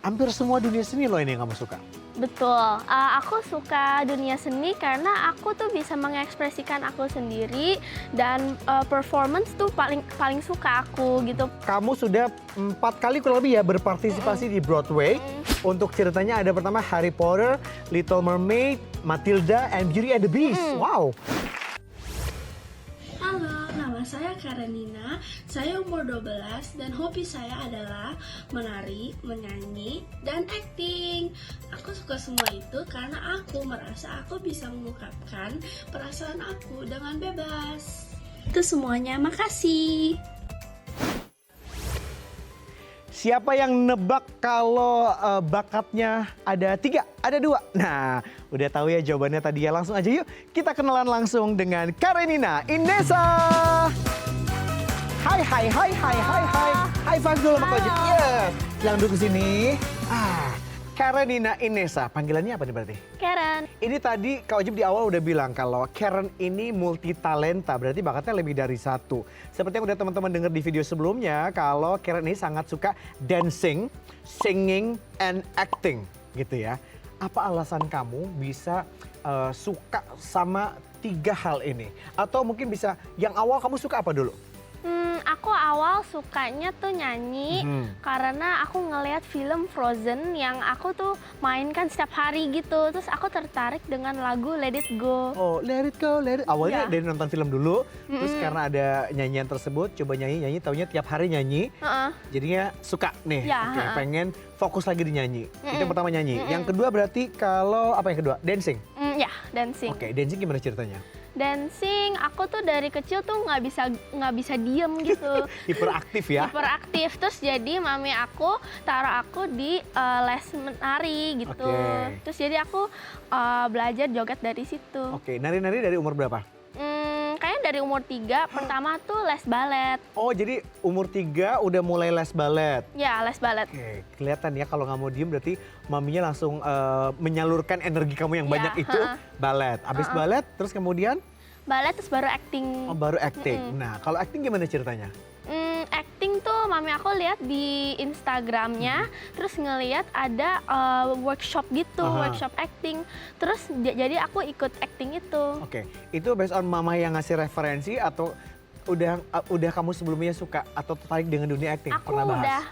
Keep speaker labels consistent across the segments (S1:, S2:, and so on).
S1: hampir semua dunia seni loh ini yang kamu suka.
S2: Betul, aku suka dunia seni karena aku tuh bisa mengekspresikan aku sendiri dan performance tuh paling suka aku gitu.
S1: Kamu sudah 4 kali kurang lebih ya berpartisipasi di Broadway. Untuk ceritanya ada pertama Harry Potter, Little Mermaid, Matilda, and Beauty and the Beast. Wow.
S3: Halo, nama saya Karenina. Saya umur 12 dan hobi saya adalah menari, menyanyi, dan akting. Aku suka semua itu karena aku merasa aku bisa mengungkapkan perasaan aku dengan bebas. Itu semuanya, makasih.
S1: Siapa yang nebak kalau bakatnya ada 3, ada 2? Nah, udah tahu ya jawabannya tadi ya. Langsung aja yuk kita kenalan langsung dengan Karenina Inessa. Hai. High five dulu sama Kak Ojib. Yes. Silakan duduk sini. Karenina Inessa, panggilannya apa nih berarti?
S2: Karen.
S1: Ini tadi Kak Ojib di awal udah bilang kalau Karen ini multi talenta, berarti bakatnya lebih dari 1. Seperti yang udah teman-teman dengar di video sebelumnya, kalau Karen ini sangat suka dancing, singing, and acting gitu ya. Apa alasan kamu bisa suka sama 3 hal ini? Atau mungkin bisa yang awal kamu suka apa dulu?
S2: Aku awal sukanya tuh nyanyi karena aku ngelihat film Frozen yang aku tuh mainkan setiap hari gitu. Terus aku tertarik dengan lagu Let It Go.
S1: Oh, let it go, let it. Awalnya
S2: Ya.
S1: dari nonton film dulu, terus karena ada nyanyian tersebut, coba nyanyi, taunya tiap hari nyanyi. Jadinya suka nih,
S2: Ya,
S1: oke, pengen fokus lagi di nyanyi. Itu yang pertama nyanyi. Yang kedua berarti kalau, apa yang kedua? Dancing?
S2: Ya, dancing.
S1: Oke, dancing gimana ceritanya?
S2: Dancing, aku tuh dari kecil tuh nggak bisa diem gitu.
S1: Hiperaktif ya?
S2: Hiperaktif. Terus jadi mami aku taruh aku di les menari gitu.
S1: Oke.
S2: Terus jadi aku belajar joget dari situ.
S1: Oke, nari-nari dari umur berapa?
S2: Kayaknya dari umur 3, pertama tuh les balet.
S1: Oh, jadi umur 3 udah mulai les balet?
S2: Ya, les balet.
S1: Oke, kelihatan ya kalau nggak mau diem berarti maminya langsung menyalurkan energi kamu yang
S2: Iya,
S1: banyak itu balet. Abis balet terus kemudian?
S2: Balet terus baru acting.
S1: Oh, baru acting. Nah, kalau acting gimana ceritanya?
S2: Acting tuh mami aku lihat di Instagramnya, terus ngelihat ada workshop gitu, workshop acting. Terus jadi aku ikut acting itu.
S1: Oke, itu based on mama yang ngasih referensi atau udah kamu sebelumnya suka atau tertarik dengan dunia acting?
S2: Aku
S1: Pernah bahas?
S2: udah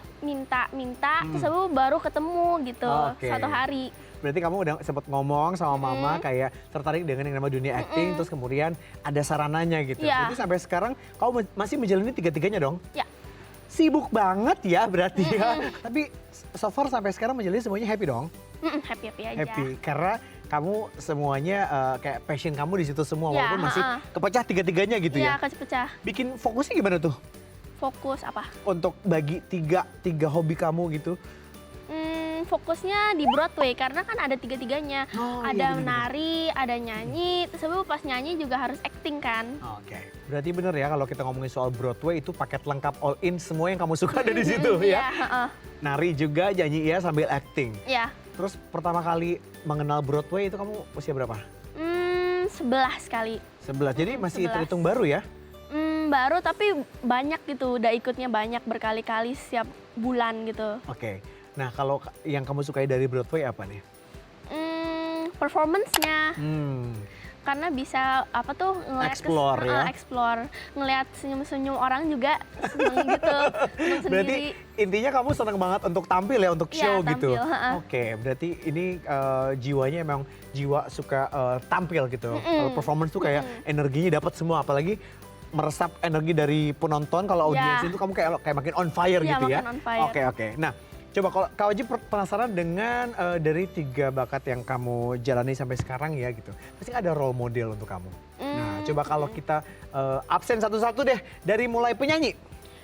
S2: minta, terus aku baru ketemu gitu
S1: Oke.
S2: satu hari.
S1: Berarti kamu udah sempat ngomong sama mama kayak tertarik dengan yang namanya dunia acting, terus kemudian ada sarananya gitu.
S2: Iya.
S1: Jadi sampai sekarang kamu masih menjalani 3-3-nya dong?
S2: Ya.
S1: Sibuk banget ya berarti ya. Tapi so far sampai sekarang menjalani semuanya happy dong?
S2: Happy aja.
S1: Happy, karena kamu semuanya kayak passion kamu di situ semua,
S2: Ya,
S1: walaupun masih kepecah 3-3-nya gitu
S2: Iya,
S1: ya.
S2: kepecah.
S1: Bikin fokusnya gimana tuh
S2: Fokus apa?
S1: untuk bagi tiga hobi kamu gitu?
S2: Fokusnya di Broadway karena kan ada 3-3-nya.
S1: Oh, iya,
S2: Ada
S1: bener-bener.
S2: menari, ada nyanyi, terus habis pas nyanyi juga harus acting kan.
S1: Oke, berarti bener ya kalau kita ngomongin soal Broadway itu paket lengkap all in, semua yang kamu suka ada di situ
S2: Iya,
S1: ya. Nari juga, nyanyi ya sambil acting.
S2: Iya.
S1: Terus pertama kali mengenal Broadway itu kamu usia berapa?
S2: 11 kali.
S1: 11, jadi masih
S2: 11.
S1: terhitung baru ya?
S2: Baru tapi banyak gitu, udah ikutnya banyak berkali-kali setiap bulan gitu.
S1: Oke, nah kalau yang kamu sukai dari Broadway apa nih?
S2: Performance-nya. Karena bisa apa tuh ngeliat
S1: Explore ya?
S2: explore, ngeliat senyum-senyum orang juga seneng gitu, seneng
S1: Berarti
S2: sendiri.
S1: intinya kamu seneng banget untuk tampil ya, untuk
S2: Iya,
S1: show gitu?
S2: tampil,
S1: Oke, berarti ini jiwanya emang jiwa suka tampil gitu. Kalau performance tuh kayak energinya dapat semua, apalagi meresap energi dari penonton. Kalau audiens
S2: Ya.
S1: itu kamu kayak makin on fire
S2: Iya,
S1: gitu ya?
S2: makin on fire.
S1: Oke. Nah, coba kalau Kak Oji penasaran dengan dari 3 bakat yang kamu jalani sampai sekarang ya gitu. Pasti ada role model untuk kamu. Nah, coba kalau kita absen satu-satu deh dari mulai penyanyi.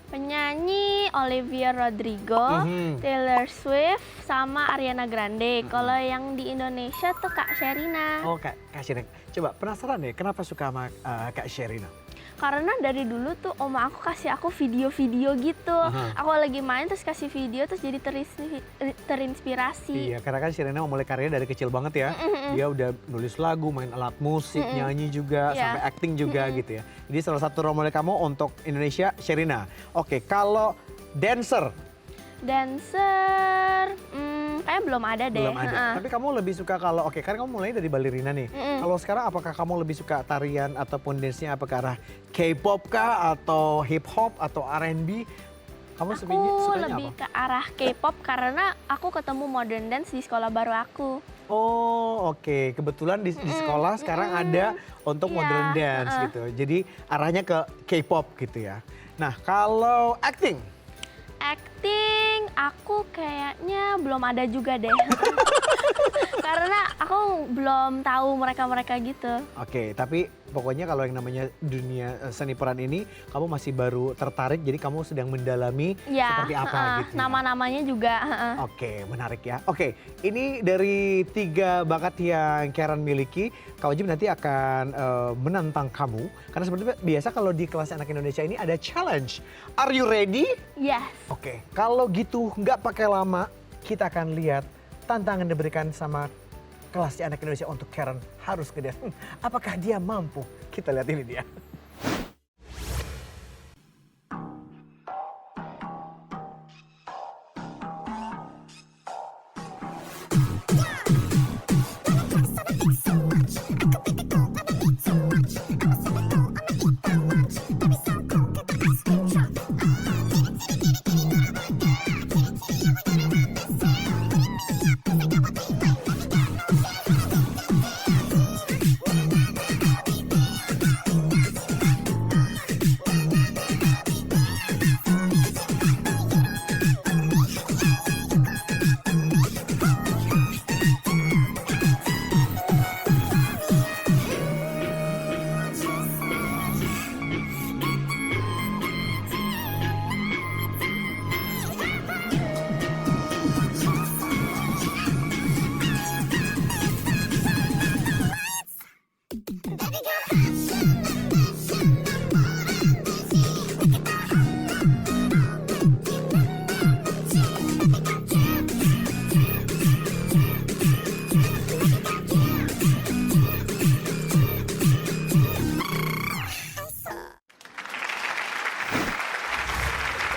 S2: Penyanyi Olivia Rodrigo, Taylor Swift, sama Ariana Grande. Kalau yang di Indonesia tuh Kak Sherina.
S1: Oh, Kak Sherina. Coba penasaran deh, kenapa suka sama Kak Sherina?
S2: Karena dari dulu tuh oma aku kasih aku video-video gitu. Aku lagi main terus kasih video terus jadi terinspirasi.
S1: Iya, karena kan Sherina mulai karirnya dari kecil banget ya. Dia udah nulis lagu, main alat musik, nyanyi juga,
S2: Iya.
S1: sampai acting juga gitu ya. Jadi salah satu role model kamu untuk Indonesia, Sherina. Oke, kalau dancer?
S2: Dancer, belum ada deh.
S1: Belum ada. Tapi kamu lebih suka kalau, oke, kan kamu mulai dari balerina nih. Kalau sekarang apakah kamu lebih suka tarian ataupun dance-nya apa ke arah K-pop kah atau hip hop atau R&B? Kamu
S2: Aku
S1: sukanya
S2: lebih
S1: apa?
S2: ke arah K-pop karena aku ketemu modern dance di sekolah baru aku.
S1: Oh, oke. Kebetulan di sekolah sekarang ada untuk
S2: Iya,
S1: modern dance gitu. Jadi arahnya ke K-pop gitu ya. Nah, kalau acting?
S2: Acting, aku kayaknya belum ada juga deh. Karena aku belum tahu mereka-mereka gitu.
S1: Oke, tapi pokoknya kalau yang namanya dunia seni peran ini, kamu masih baru tertarik, jadi kamu sedang mendalami
S2: Ya,
S1: seperti apa gitu ya.
S2: nama-namanya juga.
S1: Oke, menarik ya. Oke, ini dari 3 bakat yang Karen miliki, Kak Ojim nanti akan menantang kamu. Karena seperti biasa kalau di kelas anak Indonesia ini ada challenge. Are you ready?
S2: Yes.
S1: Oke, kalau gitu nggak pakai lama, kita akan lihat tantangan diberikan sama kelas anak Indonesia untuk Karen harus ke dance. Apakah dia mampu? Kita lihat ini dia.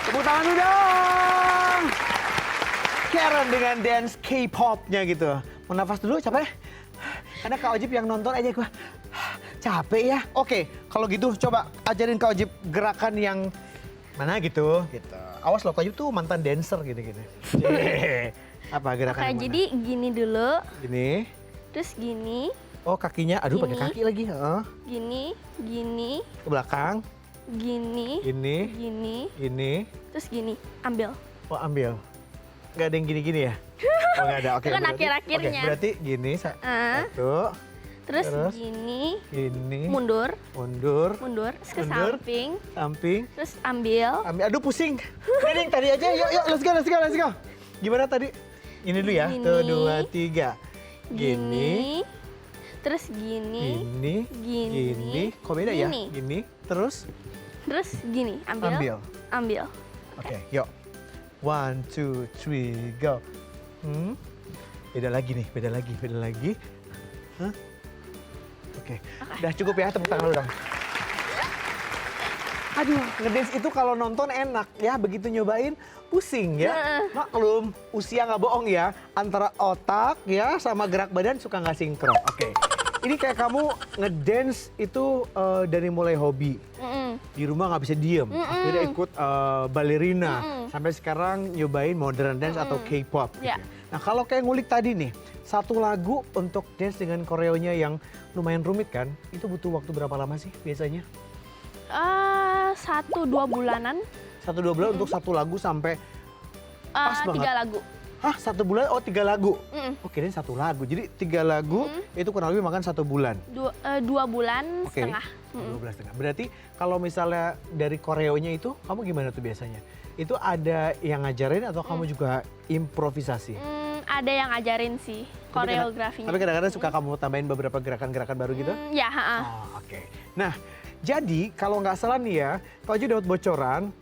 S1: Tepuk tangan dulu dong. Karen dengan dance K-pop-nya gitu. Mau nafas dulu, capek? Karena Kak Ojib yang nonton aja gue capek ya. Oke, kalau gitu coba ajarin Kak Ojib gerakan yang mana gitu. Awas loh, Kak Ojib tuh mantan dancer gitu-gitu. Apa gerakan
S2: Oke,
S1: yang mana?
S2: jadi gini dulu,
S1: Gini.
S2: terus gini,
S1: Oh, kakinya, aduh pakai
S2: Gini.
S1: kaki lagi.
S2: gini,
S1: Ke belakang,
S2: gini,
S1: gini,
S2: gini, terus gini, ambil.
S1: Oh, ambil. Nggak ada yang gini-gini ya? Oh, nggak ada. Oke.
S2: Itu kan
S1: berarti-
S2: akhir-akhirnya.
S1: Oke, berarti gini, satu,
S2: Terus
S1: Terus?
S2: gini,
S1: gini,
S2: mundur,
S1: mundur,
S2: terus ke
S1: Mundur.
S2: samping,
S1: samping,
S2: terus ambil.
S1: ambil. Aduh pusing. Ini tadi aja, yuk, let's go. Gimana tadi? Ini dulu ya,
S2: Gini.
S1: 1, 2, 3.
S2: Gini, terus gini,
S1: Gini. Kok beda ya?
S2: Gini.
S1: Gini, terus
S2: terus gini, ambil.
S1: ambil. Oke, yuk. 1, 2, 3, go. Beda lagi nih, beda lagi. Hah? Oke, udah cukup ya, tepuk tangan dulu dong. Aduh, ngedance itu kalau nonton enak ya, begitu nyobain pusing ya. Maklum, usia nggak bohong ya, antara otak ya sama gerak badan suka nggak sinkron. Oke, ini kayak kamu ngedance itu dari mulai hobi. Di rumah nggak bisa diem, akhirnya ikut balerina. Sampai sekarang nyobain modern dance atau K-pop. Gitu.
S2: Ya.
S1: Nah kalau kayak ngulik tadi nih, satu lagu untuk dance dengan koreonya yang lumayan rumit kan, itu butuh waktu berapa lama sih biasanya?
S2: 1-2 bulanan,
S1: 1-2 bulan untuk satu lagu sampai pas banget.
S2: 3 lagu.
S1: Hah, 1 bulan? Oh 3 lagu?
S2: Mm-mm.
S1: Oh kirain 1 lagu, jadi 3 lagu itu kurang lebih makan 1 bulan?
S2: 2 bulan
S1: Oke.
S2: setengah.
S1: 2 bulan setengah. Berarti kalau misalnya dari koreonya itu, kamu gimana tuh biasanya? Itu ada yang ngajarin atau kamu juga improvisasi?
S2: Ada yang ngajarin sih koreografinya.
S1: Tapi kadang-kadang suka kamu tambahin beberapa gerakan-gerakan baru gitu?
S2: Ya,
S1: Oh, oke. Nah, jadi kalau nggak salah nih ya, Kak Oji dapat bocoran,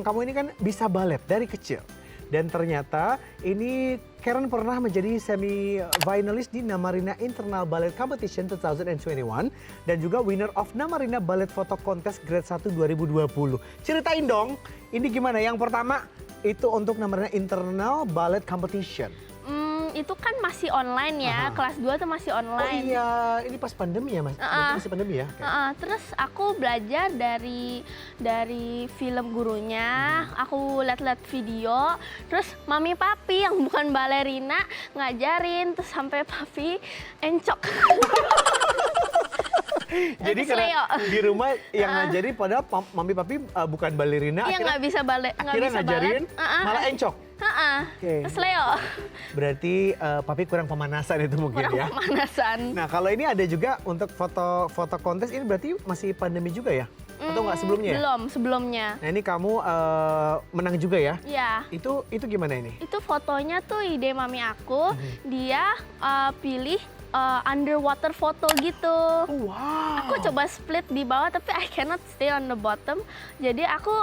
S1: kamu ini kan bisa balet dari kecil. Dan ternyata ini Karen pernah menjadi semi-finalis di Namarina Internal Ballet Competition 2021 dan juga winner of Namarina Ballet Photo Contest Grade 1 2020. Ceritain dong, ini gimana? Yang pertama itu untuk Namarina Internal Ballet Competition.
S2: itu kan masih online ya,
S1: Aha.
S2: kelas 2 tuh masih
S1: Oh
S2: online.
S1: iya, ini pas pandemi ya Mas? Berarti masih pandemi ya? Oke.
S2: Terus aku belajar dari film gurunya, aku lihat-lihat video, terus mami papi yang bukan balerina ngajarin, terus sampai papi encok.
S1: Jadi
S2: Terus
S1: karena
S2: Leo.
S1: di rumah yang ngajarin padahal mami papi bukan balerina,
S2: Iya nggak bisa balet, nggak
S1: akhirnya
S2: bisa
S1: ngajarin
S2: balet.
S1: malah encok. Oke.
S2: Terus Leo
S1: Berarti papi kurang pemanasan itu mungkin
S2: kurang
S1: ya.
S2: pemanasan.
S1: Nah kalau ini ada juga untuk foto kontes ini berarti masih pandemi juga ya? Atau nggak sebelumnya ya?
S2: Belum, sebelumnya.
S1: Nah ini kamu menang juga ya?
S2: Ya.
S1: Itu gimana ini?
S2: Itu fotonya tuh ide mami aku, dia pilih underwater foto gitu.
S1: Wow.
S2: Aku coba split di bawah tapi I cannot stay on the bottom. Jadi aku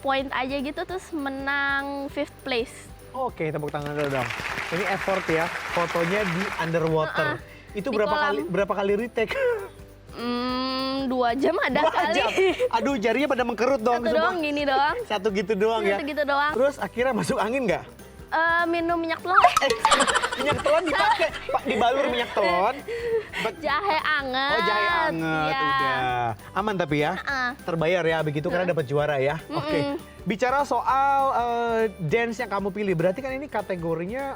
S2: point aja gitu terus menang 5th place.
S1: Oke, tepuk tangan dulu dong. Ini effort ya, fotonya di underwater. Itu
S2: Di kolam.
S1: berapa kali retake?
S2: 2 jam ada
S1: 2
S2: kali.
S1: jam. Aduh, jarinya pada mengkerut dong.
S2: Satu
S1: semua.
S2: doang gini doang.
S1: Satu gitu doang ya.
S2: Satu gitu doang.
S1: Terus akhirnya masuk angin nggak?
S2: Minum minyak telon.
S1: Minyak telon dipakai, dibalur minyak telon.
S2: Jahe anget.
S1: Oh jahe anget,
S2: Iya.
S1: udah. Aman tapi ya? Terbayar ya begitu karena dapat juara ya? Oke. Bicara soal dance yang kamu pilih, berarti kan ini kategorinya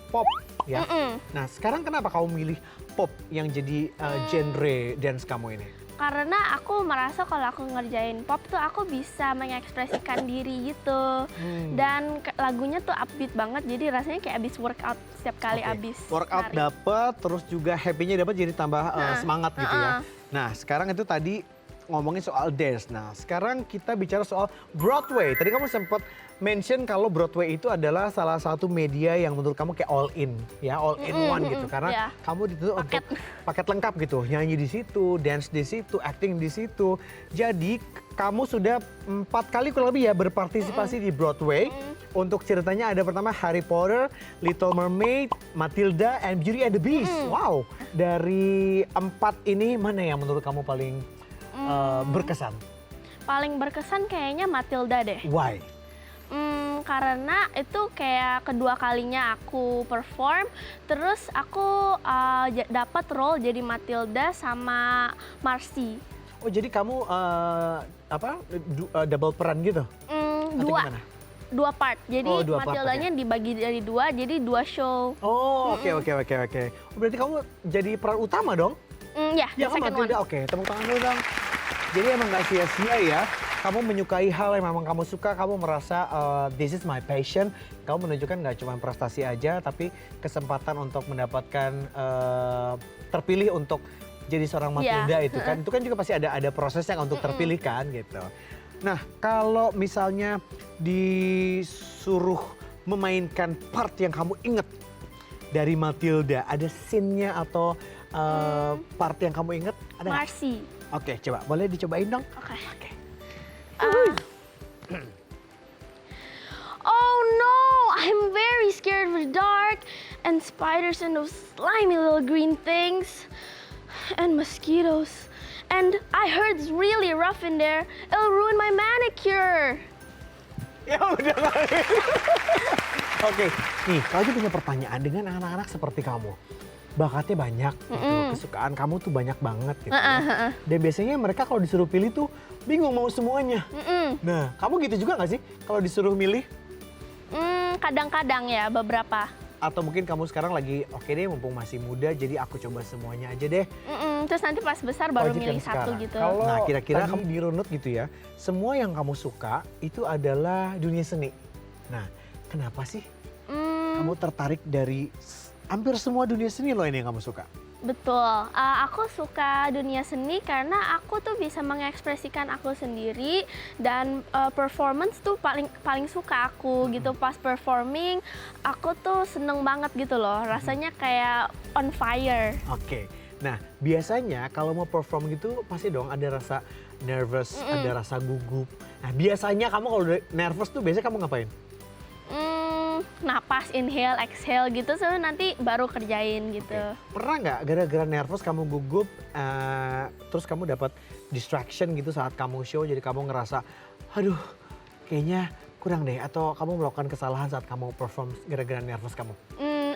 S1: pop ya? Nah sekarang kenapa kamu milih pop yang jadi genre dance kamu ini?
S2: Karena aku merasa kalau aku ngerjain pop tuh aku bisa mengekspresikan diri gitu. Dan lagunya tuh upbeat banget jadi rasanya kayak abis workout setiap kali
S1: Oke.
S2: abis
S1: Workout
S2: nari.
S1: dapet, terus juga happy-nya dapet jadi tambah semangat gitu ya. Nah sekarang itu tadi ngomongin soal dance. Nah sekarang kita bicara soal Broadway. Tadi kamu sempat mention kalau Broadway itu adalah salah satu media yang menurut kamu kayak all in ya, all in one gitu. Karena
S2: Iya.
S1: kamu dituntut untuk paket lengkap gitu, nyanyi di situ, dance di situ, acting di situ. Jadi kamu sudah 4 kali kurang lebih ya berpartisipasi di Broadway. Untuk ceritanya ada pertama Harry Potter, Little Mermaid, Matilda, and Beauty and the Beast. Wow, dari 4 ini mana yang menurut kamu paling berkesan?
S2: Paling berkesan kayaknya Matilda deh.
S1: Why?
S2: Karena itu kayak kedua kalinya aku perform, terus aku dapat role jadi Matilda sama Marcy.
S1: Oh jadi kamu double peran gitu? Atau gimana?
S2: Dua part. Jadi
S1: Oh, dua part,
S2: Matildanya dibagi dari 2, jadi 2 show.
S1: Oh oke. Oh, berarti kamu jadi peran utama dong?
S2: Ya,
S1: Ya kan
S2: second
S1: Matilda,
S2: one.
S1: oke tepuk tangan dulu dong. Jadi emang gak sia-sia ya, kamu menyukai hal yang memang kamu suka, kamu merasa this is my passion. Kamu menunjukkan gak cuma prestasi aja, tapi kesempatan untuk mendapatkan terpilih untuk jadi seorang Matilda itu kan juga pasti ada prosesnya untuk terpilih kan gitu. Nah kalau misalnya disuruh memainkan part yang kamu inget dari Matilda, ada scene-nya atau part yang kamu inget ada nggak?
S2: Marcy.
S1: Oke, coba boleh dicobain dong.
S2: Oke.
S1: Oke.
S2: Oh no, I'm very scared of the dark and spiders and those slimy little green things and mosquitoes. And I heard it's really rough in there. It'll ruin my manicure.
S1: Ya udah. Oke, nih kalau aja punya pertanyaan dengan anak-anak seperti kamu. Bakatnya banyak, gitu. Kesukaan kamu tuh banyak banget gitu. Ya. Dan biasanya mereka kalau disuruh pilih tuh bingung mau semuanya. Nah, kamu gitu juga gak sih kalau disuruh milih?
S2: Kadang-kadang ya beberapa.
S1: Atau mungkin kamu sekarang lagi oke deh mumpung masih muda jadi aku coba semuanya aja deh.
S2: Terus nanti pas besar baru
S1: Wajib yang
S2: milih satu
S1: sekarang.
S2: gitu.
S1: Nah kira-kira kamu dirunut gitu ya, semua yang kamu suka itu adalah dunia seni. Nah kenapa sih kamu tertarik dari hampir semua dunia seni loh ini yang kamu suka?
S2: Betul, aku suka dunia seni karena aku tuh bisa mengekspresikan aku sendiri dan performance tuh paling suka aku gitu. Pas performing aku tuh seneng banget gitu loh, rasanya kayak on fire.
S1: Oke, nah biasanya kalau mau perform gitu pasti dong ada rasa nervous, ada rasa gugup. Nah biasanya kamu kalau udah nervous tuh biasanya kamu ngapain?
S2: Napas, inhale, exhale gitu, so nanti baru kerjain gitu.
S1: Pernah nggak gara-gara nervous kamu gugup, terus kamu dapat distraction gitu saat kamu show, jadi kamu ngerasa, aduh kayaknya kurang deh, atau kamu melakukan kesalahan saat kamu perform gara-gara nervous kamu?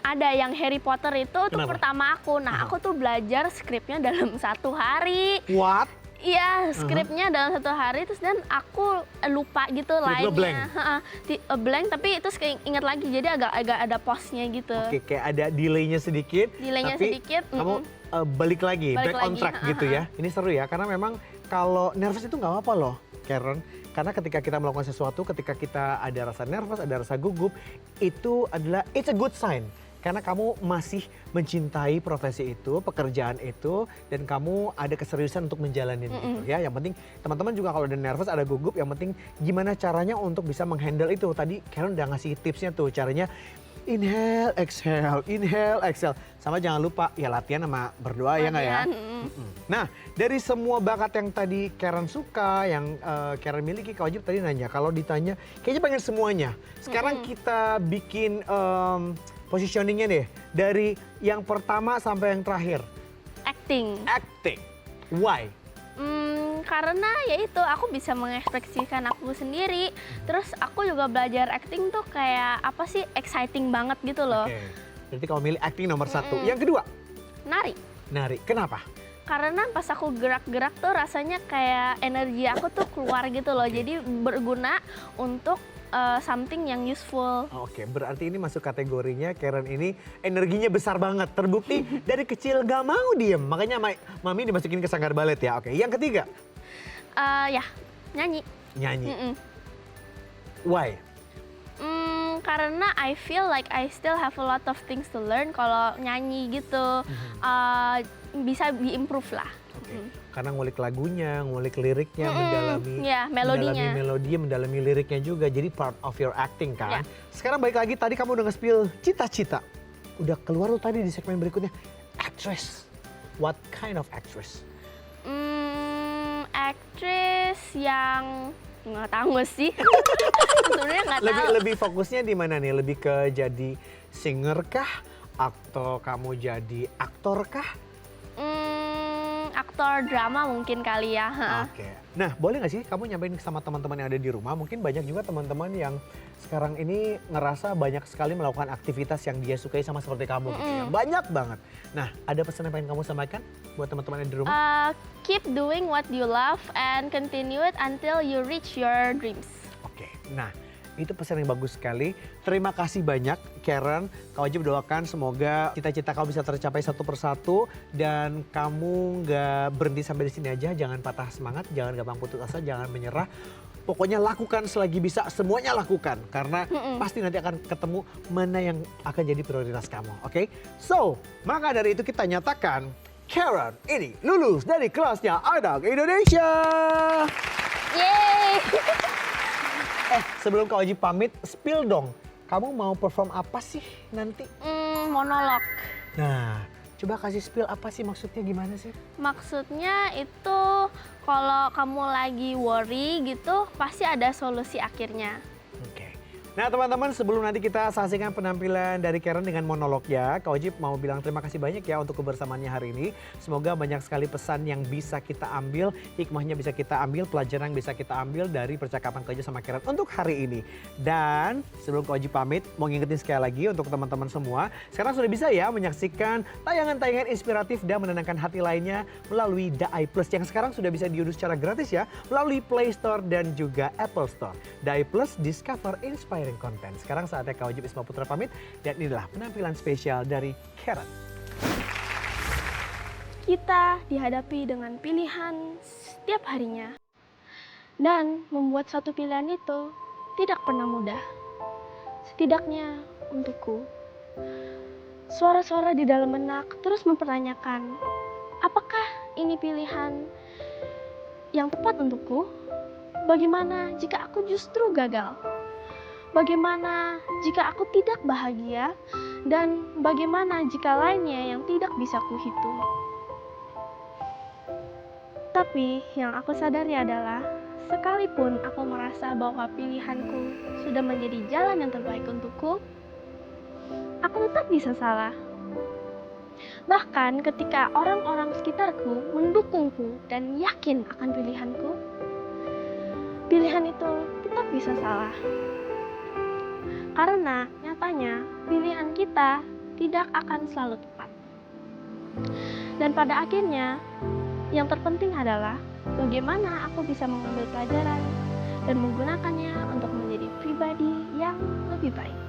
S2: ada yang Harry Potter itu tuh
S1: Kenapa?
S2: pertama aku. Nah, aku tuh belajar skripnya dalam 1 hari.
S1: What?
S2: Iya, skripnya dalam 1 hari, terus dan aku lupa gitu
S1: Tiba-tiba blank?
S2: lainnya. Blank, tapi terus ingat lagi, jadi agak ada pause-nya gitu.
S1: Oke, kayak ada delay-nya sedikit.
S2: Delay-nya
S1: tapi
S2: sedikit,
S1: kamu balik lagi,
S2: Balik
S1: back on
S2: lagi,
S1: track gitu ya. Ini seru ya, karena memang kalau nervous itu nggak apa-apa loh, Karen. Karena ketika kita melakukan sesuatu, ketika kita ada rasa nervous, ada rasa gugup, itu adalah it's a good sign. Karena kamu masih mencintai profesi itu, pekerjaan itu, dan kamu ada keseriusan untuk menjalani itu ya. Yang penting teman-teman juga kalau ada nervous, ada gugup, yang penting gimana caranya untuk bisa menghandle itu. Tadi Karen udah ngasih tipsnya tuh, caranya inhale, exhale. Sama jangan lupa ya latihan sama berdoa ya nggak ya? Nah, dari semua bakat yang tadi Karen suka, yang Karen miliki, Kak Wajib tadi nanya, kalau ditanya kayaknya pengen semuanya. Sekarang kita bikin positioningnya deh, dari yang pertama sampai yang terakhir.
S2: Acting.
S1: Acting. Why?
S2: Karena ya itu aku bisa mengekspresikan aku sendiri. Terus aku juga belajar acting tuh kayak apa sih, exciting banget gitu loh.
S1: Oke. Berarti kamu milih acting nomor 1. Yang kedua?
S2: Nari.
S1: Nari. Kenapa?
S2: Karena pas aku gerak-gerak tuh rasanya kayak energi aku tuh keluar gitu loh. Jadi berguna untuk something yang useful.
S1: Oke, berarti ini masuk kategorinya Karen ini energinya besar banget. Terbukti dari kecil gak mau diem. Makanya Mami dimasukin ke sanggar balet ya. Oke, yang ketiga?
S2: Ya, nyanyi.
S1: Nyanyi. Why?
S2: Karena I feel like I still have a lot of things to learn kalau nyanyi gitu. Bisa di-improve lah.
S1: Oke. Karena ngulik lagunya, ngulik liriknya, mendalami
S2: melodinya.
S1: melodi, mendalami liriknya juga. Jadi part of your acting kan.
S2: Ya.
S1: Sekarang balik lagi, tadi kamu udah nge-spill cita-cita. Udah keluar lo tadi di segmen berikutnya. Actress. What kind of actress?
S2: Actress yang nggak tahu sih. Sebenarnya nggak tahu.
S1: Lebih fokusnya di mana nih? Lebih ke jadi singer kah? Atau kamu jadi aktor kah?
S2: Aktor drama mungkin kali ya.
S1: Oke. Nah, boleh nggak sih kamu nyampein sama teman-teman yang ada di rumah? Mungkin banyak juga teman-teman yang sekarang ini ngerasa banyak sekali melakukan aktivitas yang dia sukai sama seperti kamu gitu ya. Banyak banget. Nah, ada pesan yang pengen kamu sampaikan buat teman-teman yang ada di rumah?
S2: Keep doing what you love and continue it until you reach your dreams.
S1: Oke. Nah, itu pesan yang bagus sekali. Terima kasih banyak Karen. Kak Wajib doakan semoga cita-cita kamu bisa tercapai satu persatu. Dan kamu gak berhenti sampai di sini aja. Jangan patah semangat, jangan gampang putus asa, jangan menyerah. Pokoknya lakukan selagi bisa, semuanya lakukan. Karena pasti nanti akan ketemu mana yang akan jadi prioritas kamu. Oke? So, maka dari itu kita nyatakan Karen ini lulus dari kelasnya Idol Indonesia.
S2: Yeay!
S1: Sebelum Kak Wajib pamit, spill dong. Kamu mau perform apa sih nanti?
S2: Monolog.
S1: Nah, coba kasih spill apa sih maksudnya, gimana sih?
S2: Maksudnya itu kalau kamu lagi worry gitu pasti ada solusi akhirnya.
S1: Oke. Nah teman-teman, sebelum nanti kita saksikan penampilan dari Karen dengan monolognya, Kak Wajib mau bilang terima kasih banyak ya untuk kebersamaannya hari ini. Semoga banyak sekali pesan yang bisa kita ambil, hikmahnya bisa kita ambil, pelajaran yang bisa kita ambil dari percakapan Kak Wajib sama Karen untuk hari ini. Dan sebelum Kak Wajib pamit, mau ngingetin sekali lagi untuk teman-teman semua, sekarang sudah bisa ya menyaksikan tayangan-tayangan inspiratif dan menenangkan hati lainnya melalui Dai Plus yang sekarang sudah bisa diunduh secara gratis ya, melalui Play Store dan juga Apple Store. Dai Plus, discover inspiring content. Sekarang saatnya Kak Wajib Isma Putra pamit dan inilah penampilan spesial dari Karen.
S2: Kita dihadapi dengan pilihan setiap harinya. Dan membuat satu pilihan itu tidak pernah mudah. Setidaknya untukku. Suara-suara di dalam benak terus mempertanyakan, apakah ini pilihan yang tepat untukku? Bagaimana jika aku justru gagal? Bagaimana jika aku tidak bahagia? Dan bagaimana jika lainnya yang tidak bisa kuhitung? Tapi yang aku sadari adalah, sekalipun aku merasa bahwa pilihanku sudah menjadi jalan yang terbaik untukku, aku tetap bisa salah. Bahkan ketika orang-orang sekitarku mendukungku dan yakin akan pilihanku, pilihan itu tetap bisa salah. Karena nyatanya pilihan kita tidak akan selalu tepat. Dan pada akhirnya, yang terpenting adalah bagaimana aku bisa mengambil pelajaran dan menggunakannya untuk menjadi pribadi yang lebih baik.